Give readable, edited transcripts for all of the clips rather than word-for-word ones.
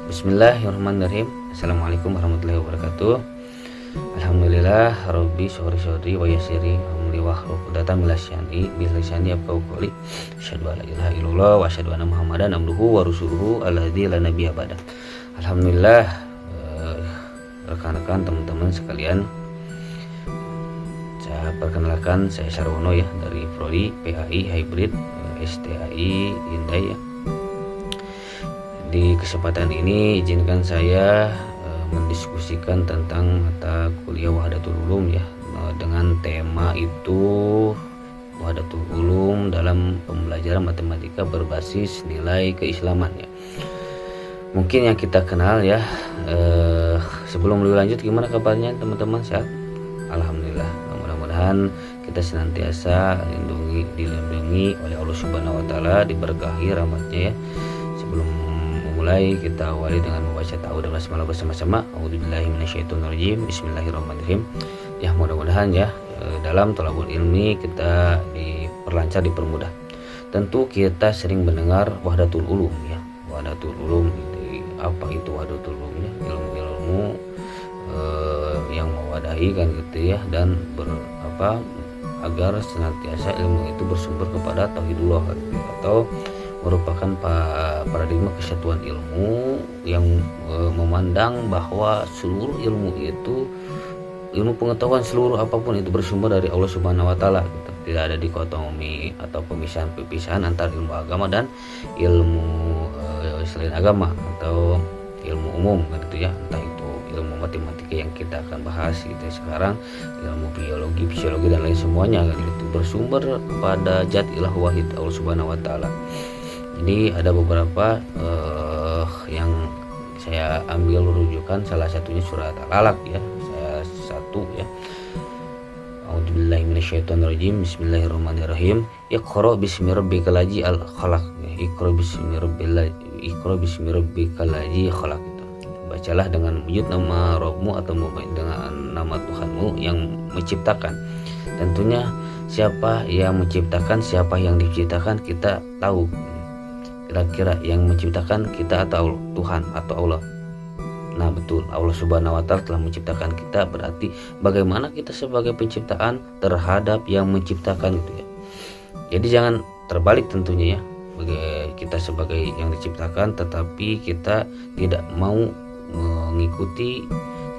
Bismillahirrahmanirrahim. Assalamualaikum warahmatullahi wabarakatuh. Alhamdulillah Rabbi syori wa yasiri amri wahlul 'uqdatam min lisani yafqahu qawli. Asyhadu an la ilaha illallah wa asyhadu anna Muhammadan abduhu wa rasuluhu alladzi la nabiyya ba'da. Alhamdulillah, rekan-rekan teman-teman sekalian, saya perkenalkan, saya Sarwono ya, dari Prodi PAI Hybrid STAI Indai ya. Di kesempatan ini izinkan saya mendiskusikan tentang mata kuliah Wahdatul Ulum ya, dengan tema itu Wahdatul Ulum dalam pembelajaran matematika berbasis nilai keislaman ya. Mungkin yang kita kenal ya. Sebelum lebih lanjut, gimana kabarnya teman-teman? Sehat? Alhamdulillah. Mudah-mudahan kita senantiasa dilindungi oleh Allah Subhanahu wa taala, diberkahi rahmatnya ya. Sebelum mulai, kita awali dengan membaca ta'awudz basmalah bersama-sama. A'udzubillahi minasyaitonirrajim. Bismillahirrahmanirrahim. Ya, mudah-mudahan ya dalam thalabul ilmi kita diperlancar, dipermudah. Tentu kita sering mendengar Wahdatul Ulum ya. Wahdatul Ulum, apa itu Wahdatul Ulum ya? Ilmu-ilmu yang mewadahi kan gitu ya, dan agar senantiasa ilmu itu bersumber kepada tauhidullah kan, gitu, atau merupakan paradigma kesatuan ilmu yang memandang bahwa seluruh ilmu itu, ilmu pengetahuan seluruh apapun itu bersumber dari Allah Subhanahu wa taala gitu. Tidak ada dikotomi atau pemisahan antar ilmu agama dan ilmu selain agama atau ilmu umum gitu ya. Entah itu ilmu matematika yang kita akan bahas gitu ya sekarang, ilmu biologi, fisiologi dan lain semuanya kan gitu, bersumber pada zat ilah wahid Allah Subhanahu wa taala. Jadi ada beberapa yang saya ambil rujukan, salah satunya surat Al-Alaq ya. Saya satu ya. A'udzubillahi minasyaitonirrajim. Bismillahirrahmanirrahim. Iqra bismi rabbikal ladzi khalaq. Iqra bismi rabbikal ladzi khalaq. Bacalah dengan wujud nama Rabbmu atau dengan nama Tuhanmu yang menciptakan. Tentunya siapa yang menciptakan, siapa yang diciptakan kita tahu. Kira-kira yang menciptakan kita atau Tuhan atau Allah? Nah betul, Allah Subhanahu wa taala telah menciptakan kita. Berarti bagaimana kita sebagai penciptaan terhadap yang menciptakan gitu ya. Jadi jangan terbalik tentunya ya. Kita sebagai yang diciptakan, tetapi kita tidak mau mengikuti,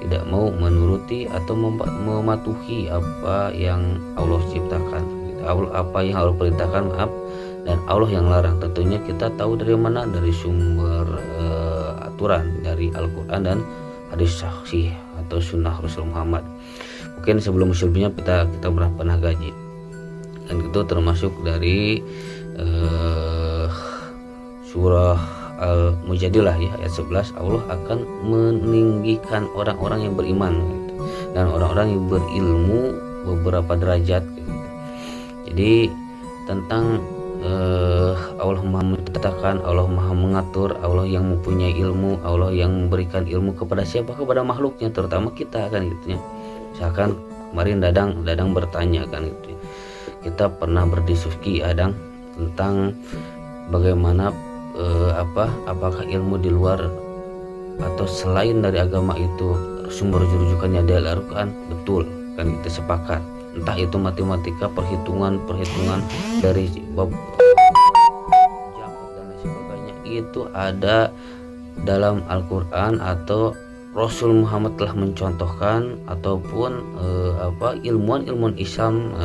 tidak mau menuruti atau mematuhi apa yang Allah ciptakan gitu. Apa yang Allah perintahkan, dan Allah yang larang. Tentunya kita tahu dari mana, dari sumber aturan dari Al-Quran dan hadis sahih atau sunnah Rasul Muhammad. Mungkin sebelumnya kita pernah gaji, dan itu termasuk dari surah Al-Mujadilah ya, ayat 11. Allah akan meninggikan orang-orang yang beriman gitu, dan orang-orang yang berilmu beberapa derajat gitu. Jadi tentang Allah Maha menciptakan, Allah Maha mengatur, Allah yang mempunyai ilmu, Allah yang memberikan ilmu kepada siapa? Kepada makhluknya, terutama kita kan gitu ya. Misalkan kemarin Dadang bertanya kan gitu ya. Kita pernah berdiskusi Adang tentang bagaimana apakah ilmu di luar atau selain dari agama itu sumber rujukannya dari Al-Quran? Betul kan, kita sepakat. Entah itu matematika, perhitungan dari bab jamak dan lain sebagainya, itu ada dalam Al-Quran atau Rasul Muhammad telah mencontohkan, ataupun ilmuwan Islam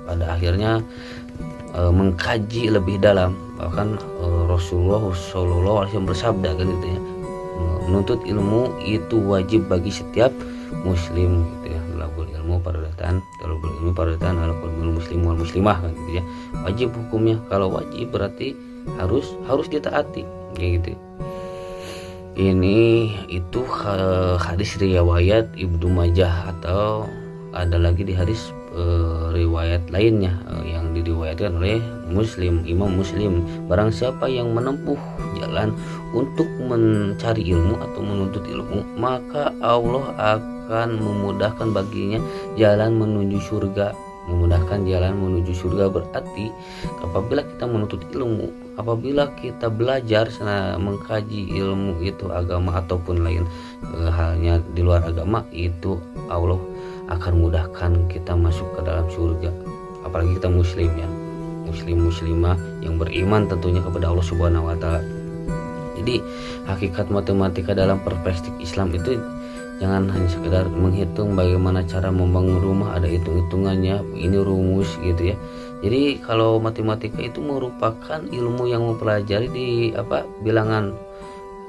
pada akhirnya mengkaji lebih dalam. Bahkan Rasulullah SAW bersabda kan gitu ya, menuntut ilmu itu wajib bagi setiap muslim gitu ya. Talabul ilmu paradatan ala kulli muslim wal muslimah kan gitu ya. Wajib hukumnya. Kalau wajib berarti harus ditaati kayak gitu. Ini itu hadis riwayat Ibnu Majah, atau ada lagi di hadis riwayat lainnya yang diriwayatkan oleh Imam Muslim. Barang siapa yang menempuh jalan untuk mencari ilmu atau menuntut ilmu, maka Allah akan memudahkan baginya jalan menuju surga. Memudahkan jalan menuju surga berarti apabila kita menuntut ilmu, apabila kita belajar mengkaji ilmu itu agama ataupun lain halnya di luar agama, itu Allah akan mudahkan kita masuk ke dalam surga. Apalagi kita muslim ya, muslimah yang beriman tentunya kepada Allah Subhanahu wa taala. Jadi hakikat matematika dalam perspektif Islam itu jangan hanya sekedar menghitung bagaimana cara membangun rumah, ada hitung-hitungannya, ini rumus gitu ya. Jadi kalau matematika itu merupakan ilmu yang mempelajari di bilangan,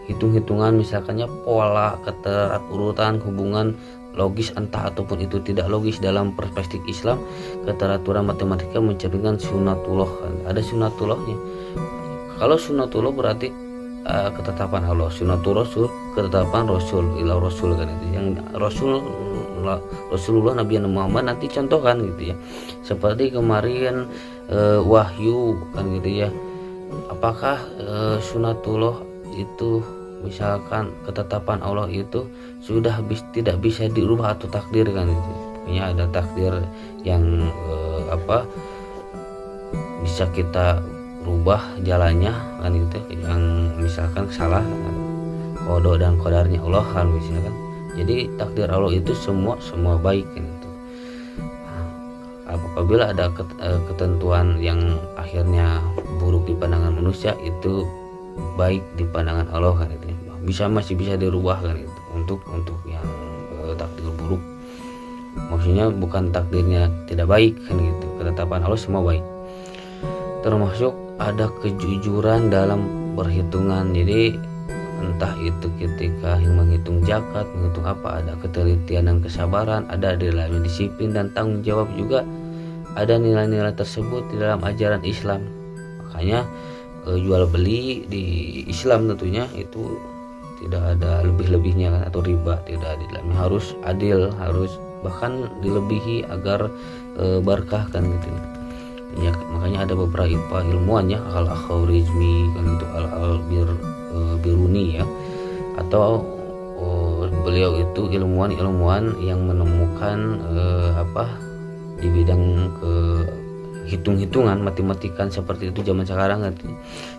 hitung-hitungan, misalkannya pola, keterurutan, hubungan logis entah ataupun itu tidak logis. Dalam perspektif Islam, keteraturan matematika mencerminkan sunatullah. Ada sunatullahnya. Kalau sunatullah berarti ketetapan Allah, sunatul rasul, ketetapan rasul, ilah rasul kan itu. Yang Rasulullah Nabi Muhammad nanti contohkan gitu ya. Seperti kemarin wahyu kan gitu ya. Apakah sunatullah itu misalkan ketetapan Allah itu sudah tidak bisa dirubah atau takdir kan itu. Pokoknya ada takdir yang bisa kita rubah jalannya kan gitu, yang misalkan salah kodo dan kodarnya Allah kan misalkan. Jadi takdir Allah itu semua baik kan gitu. Apabila ada ketentuan yang akhirnya buruk di pandangan manusia, itu baik di pandangan Allah kan itu. Masih bisa dirubah kan itu untuk yang takdir buruk. Maksudnya bukan takdirnya tidak baik kan gitu. Ketetapan Allah semua baik. Termasuk ada kejujuran dalam perhitungan. Jadi entah itu ketika menghitung zakat, menghitung apa, ada ketelitian dan kesabaran, ada di dalamnya disiplin dan tanggung jawab juga. Ada nilai-nilai tersebut di dalam ajaran Islam. Makanya jual beli di Islam tentunya itu tidak ada lebih-lebihnya kan, atau riba tidak di dalamnya, harus adil, harus bahkan dilebihi agar berkah kan gitu ya. Makanya ada beberapa ilmuwan ya, Al-Khwarizmi kan itu, Al-Biruni ya, atau beliau itu ilmuwan yang menemukan di bidang hitung-hitungan matematikan seperti itu zaman sekarang kan.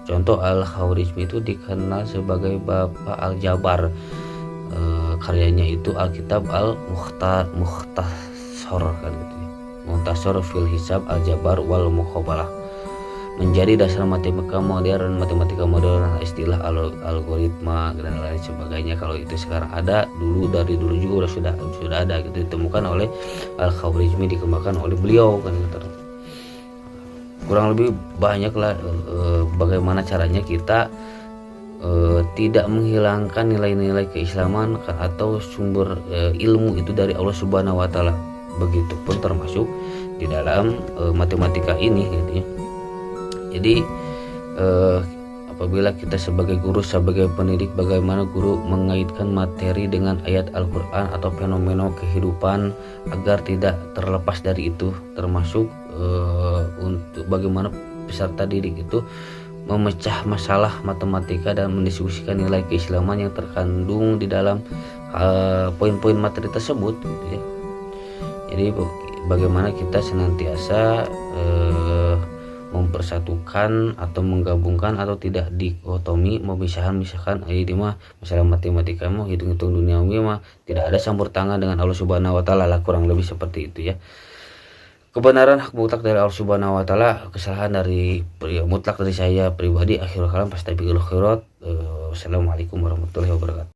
Contoh Al-Khwarizmi itu dikenal sebagai bapak Al-Jabar. Karyanya itu Alkitab Al-Mukhtasar kan gitu. Mukhtasar fil hisab al-jabar wal mukhabalah, menjadi dasar matematika modern, istilah algoritma dan lain sebagainya. Kalau itu sekarang ada, dari dulu juga sudah ada gitu, ditemukan oleh Al-Khwarizmi, dikembangkan oleh beliau kan gitu. Kurang lebih banyaklah bagaimana caranya kita tidak menghilangkan nilai-nilai keislaman atau sumber ilmu itu dari Allah Subhanahu wa taala. Begitupun termasuk di dalam matematika ini gitu ya. Jadi apabila kita sebagai guru, sebagai pendidik, bagaimana guru mengaitkan materi dengan ayat Al-Quran atau fenomena kehidupan agar tidak terlepas dari itu, termasuk untuk bagaimana peserta didik itu memecah masalah matematika dan mendiskusikan nilai keislaman yang terkandung di dalam poin-poin materi tersebut gitu ya. Jadi bagaimana kita senantiasa mempersatukan atau menggabungkan atau tidak dikotomi, memisahkan ini mah masalah matematika mah hitung-hitung duniawi mah tidak ada campur tangan dengan Allah Subhanahu wa taala lah, kurang lebih seperti itu ya. Kebenaran hak mutlak dari Allah Subhanahu wa taala, kesalahan dari mutlak dari saya pribadi. Akhirul kalam, fastabiqul khairat. Wassalamualaikum warahmatullahi wabarakatuh.